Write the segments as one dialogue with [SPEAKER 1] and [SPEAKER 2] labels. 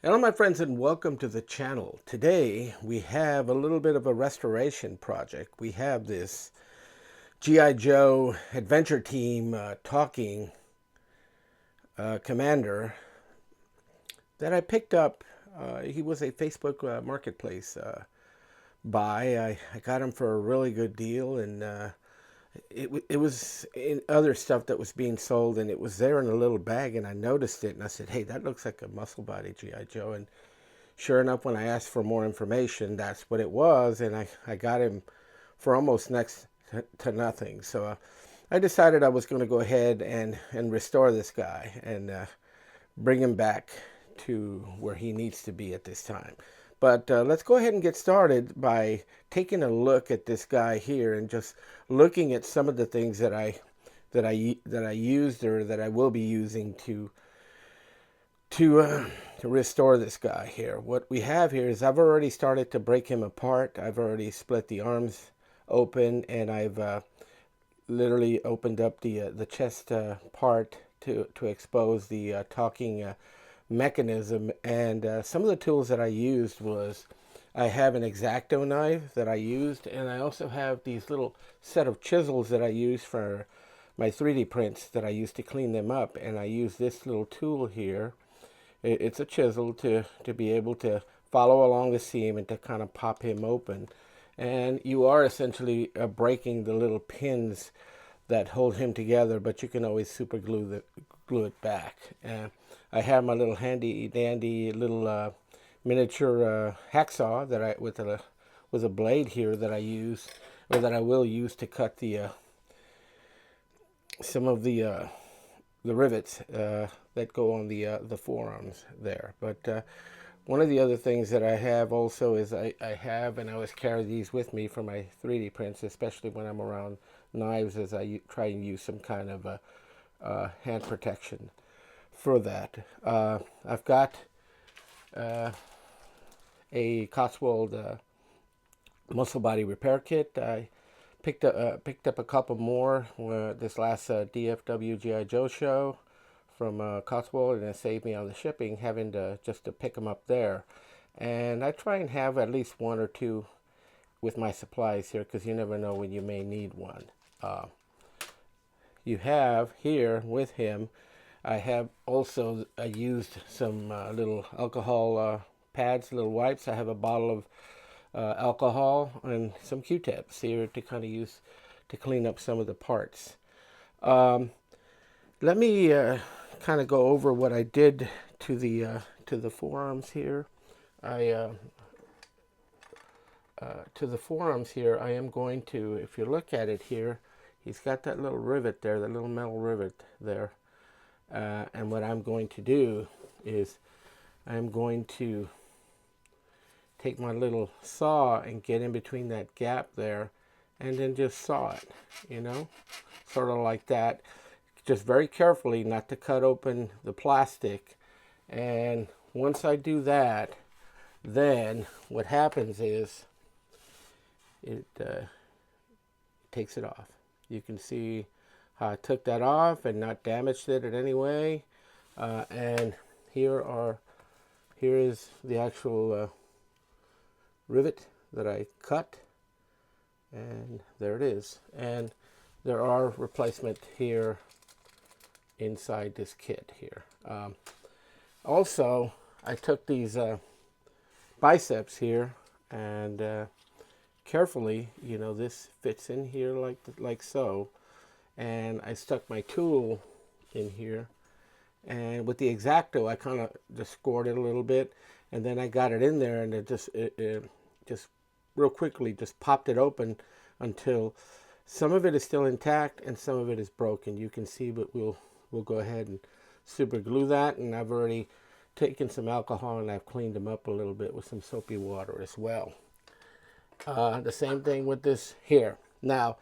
[SPEAKER 1] Hello my friends and welcome to the channel. Today we have a little bit of a restoration project. We have this G.I. Joe adventure team talking commander that I picked up. He was a Facebook marketplace buy. I got him for a really good deal, and it was in other stuff that was being sold, and it was there in a little bag, and I noticed it and I said, hey, that looks like a muscle body G.I. Joe. And sure enough, when I asked for more information, that's what it was, and I got him for almost next to nothing. So I decided I was going to go ahead and restore this guy and bring him back to where he needs to be at this time. But let's go ahead and get started by taking a look at this guy here and just looking at some of the things that I used or that I will be using to restore this guy here. What we have here is I've already started to break him apart. I've already split the arms open, and I've literally opened up the chest part to expose the talking mechanism. And some of the tools that I used was I have an X-Acto knife that I used, and I also have these little set of chisels that I use for my 3D prints that I use to clean them up. And I use this little tool here. It's a chisel to be able to follow along the seam and to kind of pop him open. And you are essentially breaking the little pins that hold him together, but you can always super glue it back. I have my little handy dandy little miniature hacksaw that I with a blade here that I use, or that I will use to cut the some of the rivets that go on the forearms there. But one of the other things that I have also is I have, and I always carry these with me for my 3D prints, especially when I'm around knives, as I try and use some kind of hand protection for that. I've got a Cotswold muscle body repair kit. I picked up a couple more this last DFW G.I. Joe show from Cotswold, and it saved me on the shipping, having to just to pick them up there. And I try and have at least one or two with my supplies here, because you never know when you may need one. You have here with him, I have also used some little alcohol pads, little wipes. I have a bottle of alcohol and some Q-tips here to kind of use to clean up some of the parts. Let me kind of go over what I did to the forearms here. To the forearms here, I am going to, if you look at it here, he's got that little rivet there, that little metal rivet there. And what I'm going to do is I'm going to take my little saw and get in between that gap there, and then just saw it, sort of like that. Just very carefully, not to cut open the plastic. And once I do that, then what happens is it takes it off. You can see how I took that off and not damaged it in any way. And here is the actual rivet that I cut, and there it is. And there are replacement here inside this kit here. Also, I took these biceps here, and carefully, this fits in here like so, and I stuck my tool in here, and with the X-Acto I kind of just scored it a little bit, and then I got it in there, and it just real quickly just popped it open until some of it is still intact and some of it is broken. You can see, but we'll go ahead and super glue that. And I've already taken some alcohol and I've cleaned them up a little bit with some soapy water as well. The same thing with this here. Now,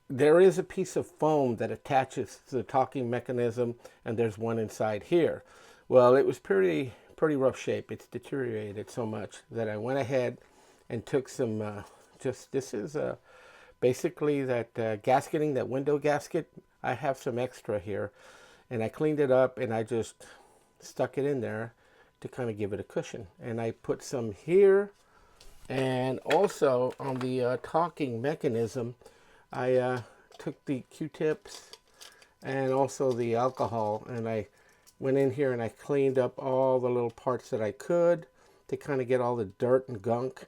[SPEAKER 1] there is a piece of foam that attaches to the talking mechanism, and there's one inside here. Well, it was pretty rough shape. It's deteriorated so much that I went ahead and took some this is basically that gasketing, that window gasket. I have some extra here, and I cleaned it up, and I just stuck it in there to kind of give it a cushion. And I put some here, and also on the talking mechanism, I took the Q-tips and also the alcohol, and I went in here and I cleaned up all the little parts that I could to kind of get all the dirt and gunk,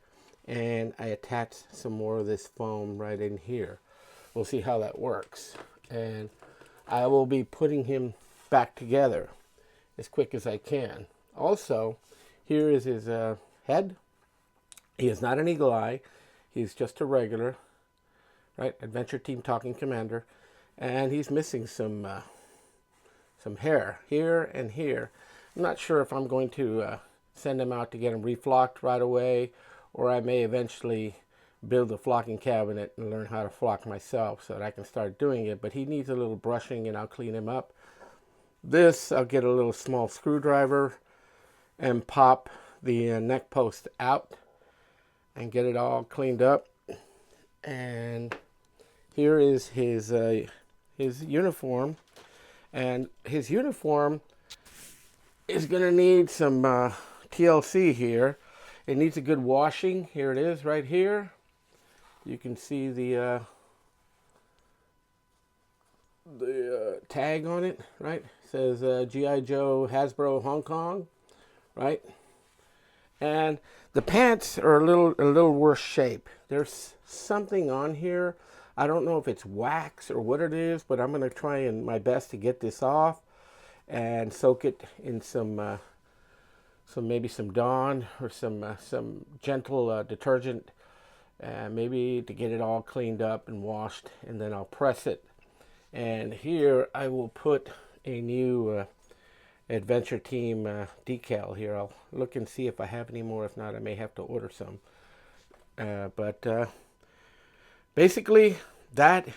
[SPEAKER 1] and I attached some more of this foam right in here. We'll see how that works, and I will be putting him back together as quick as I can. Also, here is his head. He is not an eagle eye. He's just a regular, right, Adventure Team Talking Commander, and he's missing some hair here and here. I'm not sure if I'm going to send him out to get him reflocked right away, or I may eventually build a flocking cabinet and learn how to flock myself so that I can start doing it. But he needs a little brushing, and I'll clean him up. This, I'll get a little small screwdriver and pop the neck post out and get it all cleaned up. And here is his uniform, and his uniform is going to need some TLC here. It needs a good washing. Here it is right here. You can see the tag on it, right? It says G.I. Joe Hasbro Hong Kong, right? And the pants are a little worse shape. There's something on here. I don't know if it's wax or what it is, but I'm going to try and my best to get this off and soak it in some maybe some Dawn or some gentle detergent, maybe to get it all cleaned up and washed, and then I'll press it. And here I will put a new Adventure Team decal here. I'll look and see if I have any more. If not, I may have to order some. But basically that.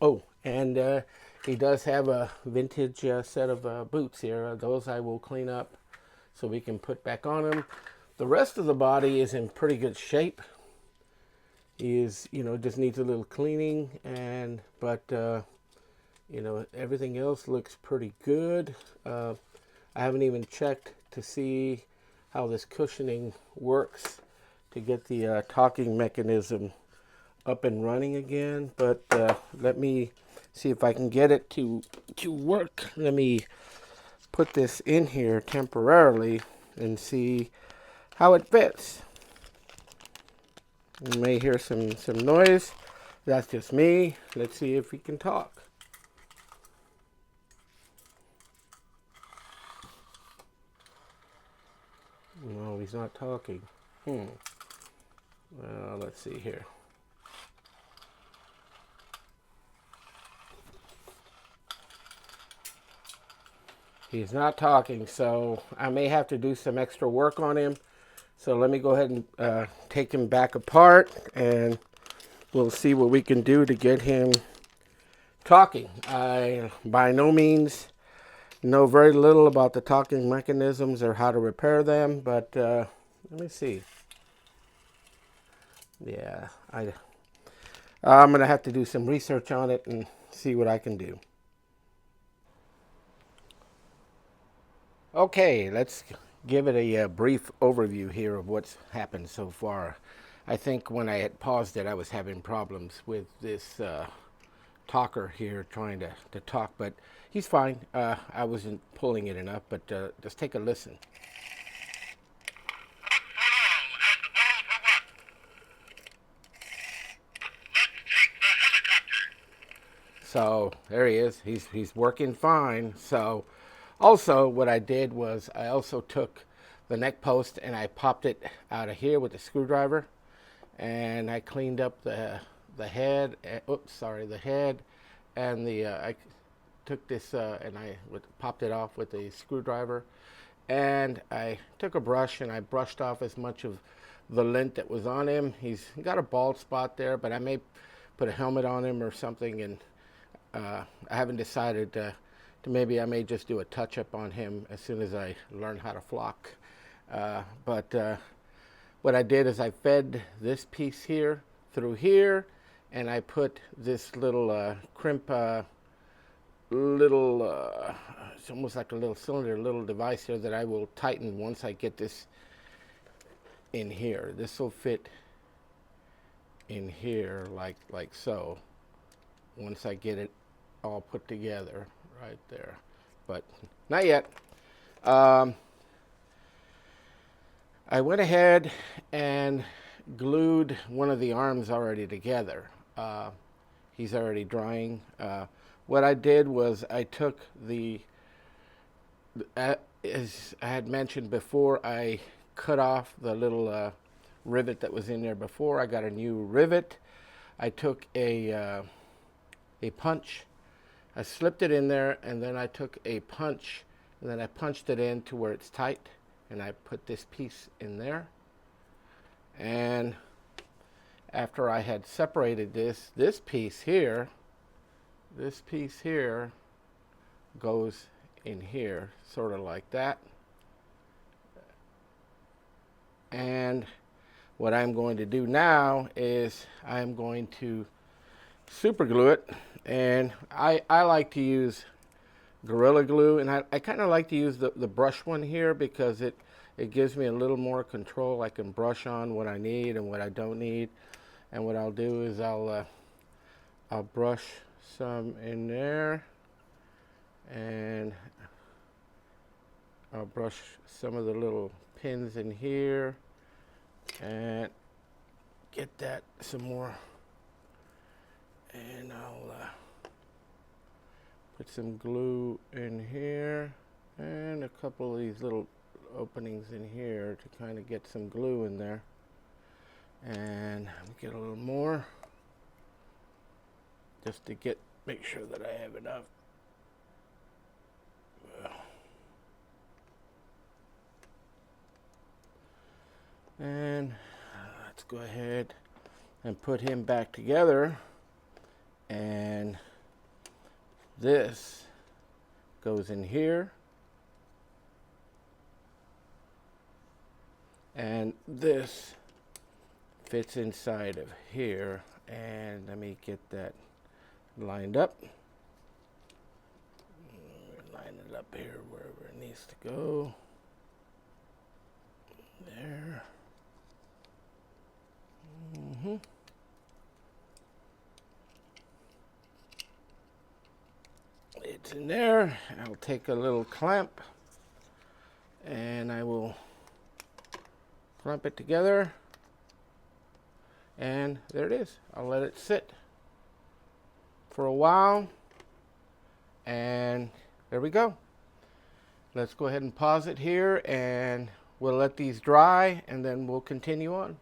[SPEAKER 1] Oh, and he does have a vintage set of boots here. Those I will clean up so we can put back on him. The rest of the body is in pretty good shape. He is, just needs a little cleaning, but everything else looks pretty good. I haven't even checked to see how this cushioning works to get the talking mechanism up and running again, but let me see if I can get it to work. Let me put this in here temporarily and see how it fits. You may hear some noise. That's just me. Let's see if we can talk. No, he's not talking. Well, let's see here. He's not talking, so I may have to do some extra work on him. So let me go ahead and take him back apart, and we'll see what we can do to get him talking. I, by no means, know very little about the talking mechanisms or how to repair them, but let me see. Yeah, I'm going to have to do some research on it and see what I can do. Okay, let's give it a brief overview here of what's happened so far. I think when I had paused it, I was having problems with this talker here trying to talk, but he's fine. I wasn't pulling it enough, but just take a listen. So there he is. He's working fine. So also what I did was I also took the neck post and I popped it out of here with a screwdriver, and I cleaned up the head. The head, and I took this and I popped it off with a screwdriver, and I took a brush and I brushed off as much of the lint that was on him. He's got a bald spot there, but I may put a helmet on him or something, and I haven't decided maybe I may just do a touch-up on him as soon as I learn how to flock. But what I did is I fed this piece here through here, and I put this little crimp little, it's almost like a little cylinder, little device here that I will tighten once I get this in here. This will fit in here like so, once I get it all put together right there, but not yet. I went ahead and glued one of the arms already together. He's already drying. What I did was I took as I had mentioned before, I cut off the little rivet that was in there before. I got a new rivet. I took a punch. I slipped it in there, and then I took a punch, and then I punched it in to where it's tight, and I put this piece in there. And after I had separated this piece here goes in here, sort of like that. And what I'm going to do now is I'm going to super glue it. And I like to use Gorilla Glue, and I kind of like to use the brush one here because it gives me a little more control. I can brush on what I need and what I don't need. And what I'll do is I'll brush some in there, and I'll brush some of the little pins in here and get that some more. And I'll put some glue in here and a couple of these little openings in here to kind of get some glue in there. And get a little more just to make sure that I have enough. And let's go ahead and put him back together. And this goes in here. And this fits inside of here. And let me get that lined up. Line it up here wherever it needs to go. There. It's in there. I'll take a little clamp and I will clamp it together, and there it is. I'll let it sit for a while, and there we go. Let's go ahead and pause it here, and we'll let these dry, and then we'll continue on.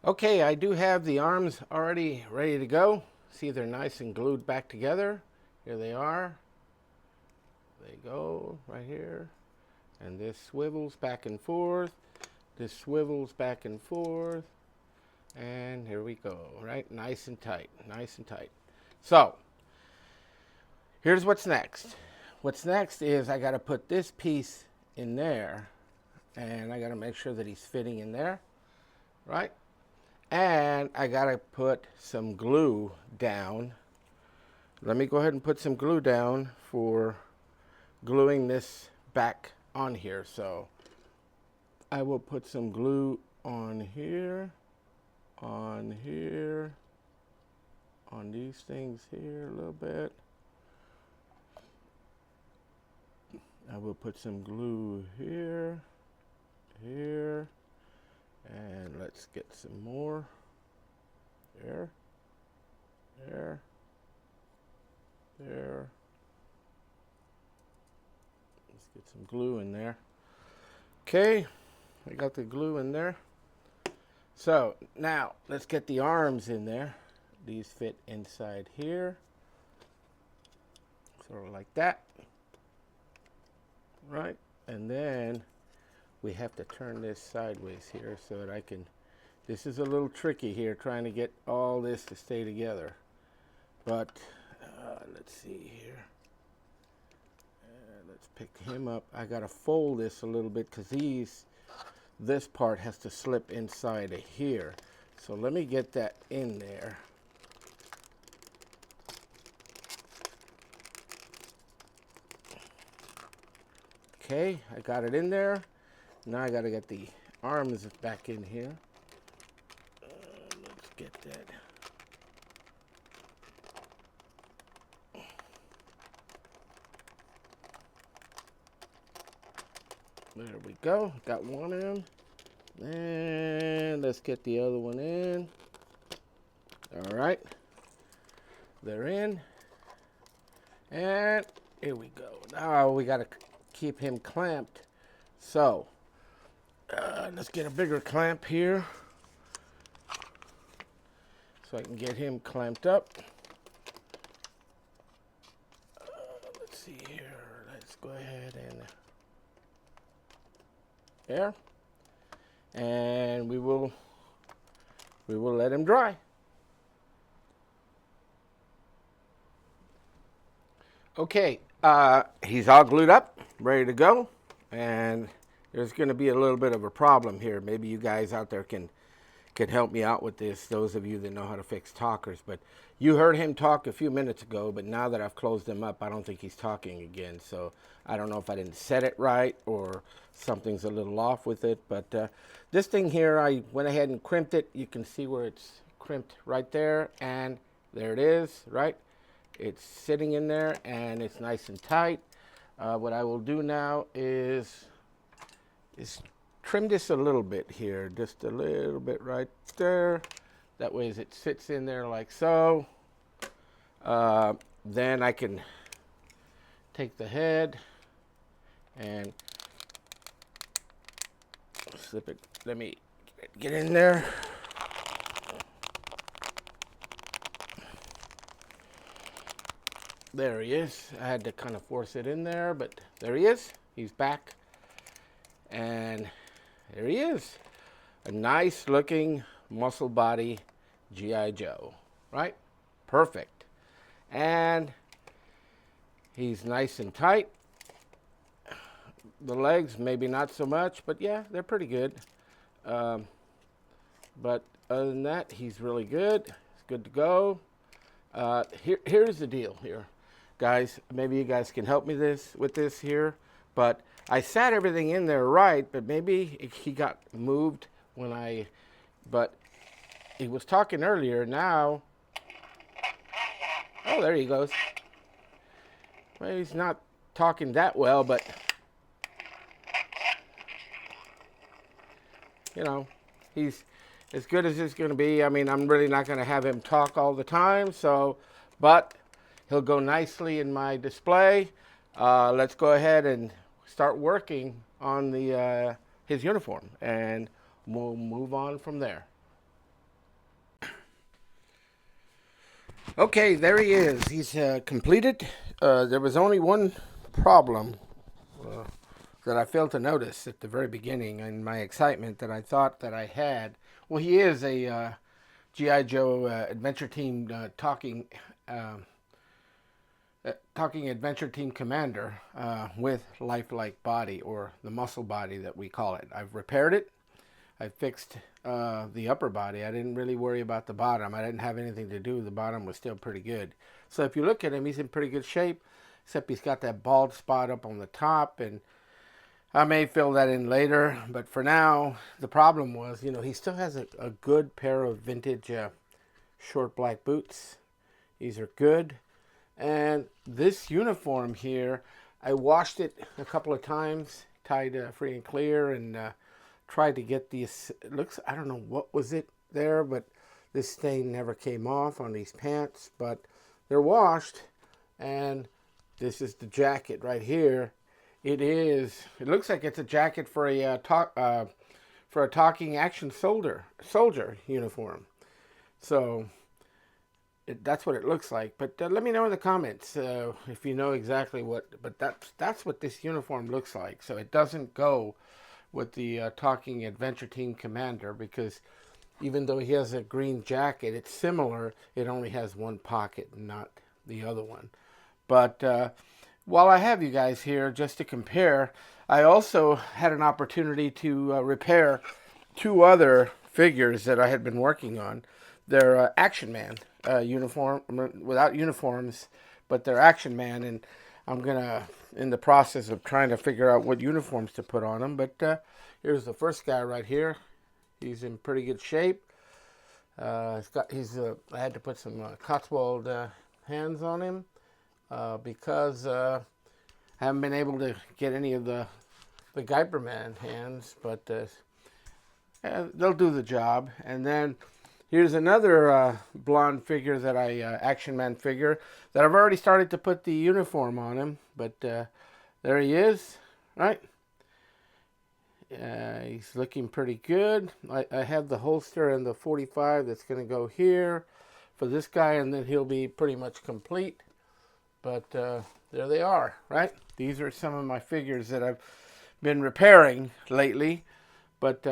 [SPEAKER 1] Okay, I do have the arms already ready to go. See, they're nice and glued back together. Here they are. They go right here. And this swivels back and forth. This swivels back and forth. And here we go, right? Nice and tight, nice and tight. So, here's what's next. What's next is I got to put this piece in there. And I got to make sure that he's fitting in there, right? And I got to put some glue down. Let me go ahead and put some glue down for gluing this back on here. So I will put some glue on here, on here, on these things here a little bit. I will put some glue here, here, and let's get some more. There, there, there. Let's get some glue in there. Okay, I got the glue in there. So now let's get the arms in there. These fit inside here, sort of like that, right? And then we have to turn this sideways here so that I can, this is a little tricky here, trying to get all this to stay together. But let's see here. Let's pick him up. I gotta fold this a little bit because this part has to slip inside of here. So let me get that in there. Okay, I got it in there. Now I got to get the arms back in here. Let's get that. There we go. Got one in. And let's get the other one in. All right. They're in. And here we go. Now we got to keep him clamped. So let's get a bigger clamp here so I can get him clamped up. Let's see here. Let's go ahead and there. And we will let him dry. Okay, he's all glued up, ready to go, and there's going to be a little bit of a problem here. Maybe you guys out there can help me out with this, those of you that know how to fix talkers. But you heard him talk a few minutes ago, but now that I've closed him up, I don't think he's talking again. So I don't know if I didn't set it right or something's a little off with it. But this thing here, I went ahead and crimped it. You can see where it's crimped right there, and there it is, right? It's sitting in there, and it's nice and tight. What I will do now is trim this a little bit here, just a little bit right there. That way as it sits in there like so. Then I can take the head and slip it. Let me get in there. There he is. I had to kind of force it in there, but there he is. He's back. And there he is. A nice looking muscle body G.I. Joe, right? Perfect. And he's nice and tight. The legs, maybe not so much, but yeah, they're pretty good. But other than that, he's really good. It's good to go. Here's the deal here. Guys, maybe you guys can help me with this here. But I sat everything in there right, but maybe he got moved when but he was talking earlier. Now, oh, there he goes. Well, he's not talking that well, but you know, he's as good as it's going to be. I mean, I'm really not going to have him talk all the time, but he'll go nicely in my display. Let's go ahead and start working on his uniform, and we'll move on from there. Okay, there he is. He's completed. There was only one problem that I failed to notice at the very beginning in my excitement that I thought that I had. Well, he is a G.I. Joe Adventure Team talking Adventure Team Commander with lifelike body, or the muscle body that we call it. I've repaired it. I fixed the upper body. I didn't really worry about the bottom. I didn't have anything to do. The bottom was still pretty good. So if you look at him, he's in pretty good shape, except he's got that bald spot up on the top, and I may fill that in later. But for now, the problem was, you know, he still has a good pair of vintage short black boots. These are good. And this uniform here, I washed it a couple of times, tied free and clear, and tried to get these. It looks, I don't know what was it there, but this stain never came off on these pants, but they're washed. And this is the jacket right here. It looks like it's a jacket for a talking action soldier uniform. So that's what it looks like. But let me know in the comments if you know exactly what. But that's what this uniform looks like. So it doesn't go with the Talking Adventure Team Commander, because even though he has a green jacket, it's similar. It only has one pocket, not the other one. But while I have you guys here, just to compare, I also had an opportunity to repair two other figures that I had been working on. They're Action Man uniform, without uniforms, but they're Action Man, and I'm gonna in the process of trying to figure out what uniforms to put on him. But here's the first guy right here. He's in pretty good shape. I had to put some Cotswold hands on him because I haven't been able to get any of the Geiberman hands, but they'll do the job. And then here's another blonde figure that Action Man figure that I've already started to put the uniform on him. But there he is, right? He's looking pretty good. I have the holster and the 45 that's going to go here for this guy, and then he'll be pretty much complete. But there they are, right? These are some of my figures that I've been repairing lately, but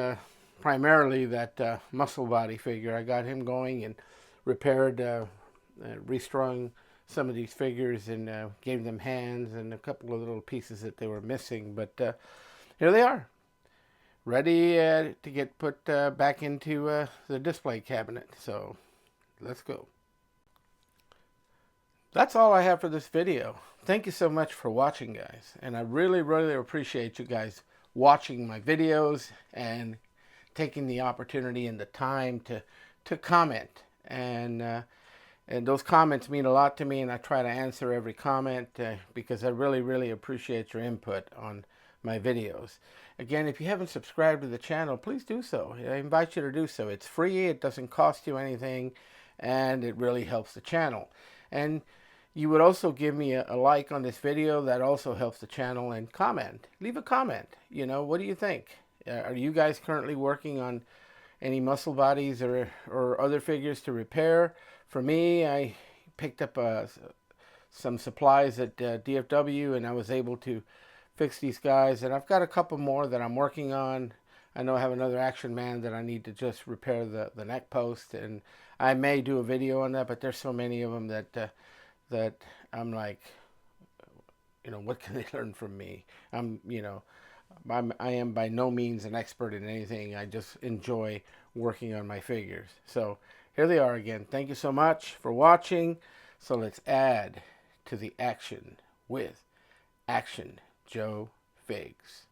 [SPEAKER 1] primarily that muscle body figure. I got him going and repaired, restrung some of these figures and gave them hands and a couple of little pieces that they were missing. But here they are, ready to get put back into the display cabinet. So let's go. That's all I have for this video. Thank you so much for watching, guys. And I really, really appreciate you guys watching my videos and taking the opportunity and the time to comment. And those comments mean a lot to me, and I try to answer every comment because I really, really appreciate your input on my videos. Again, if you haven't subscribed to the channel, please do so. I invite you to do so. It's free, it doesn't cost you anything, and it really helps the channel. And you would also give me a like on this video. That also helps the channel. And comment. Leave a comment. You know, what do you think? Are you guys currently working on any muscle bodies or other figures to repair? For me, I picked up some supplies at DFW, and I was able to fix these guys. And I've got a couple more that I'm working on. I know I have another Action Man that I need to just repair the neck post, and I may do a video on that, but there's so many of them that I'm like, you know, what can they learn from me? I am by no means an expert in anything. I just enjoy working on my figures. So here they are again. Thank you so much for watching. So let's add to the action with Action Joe Figs.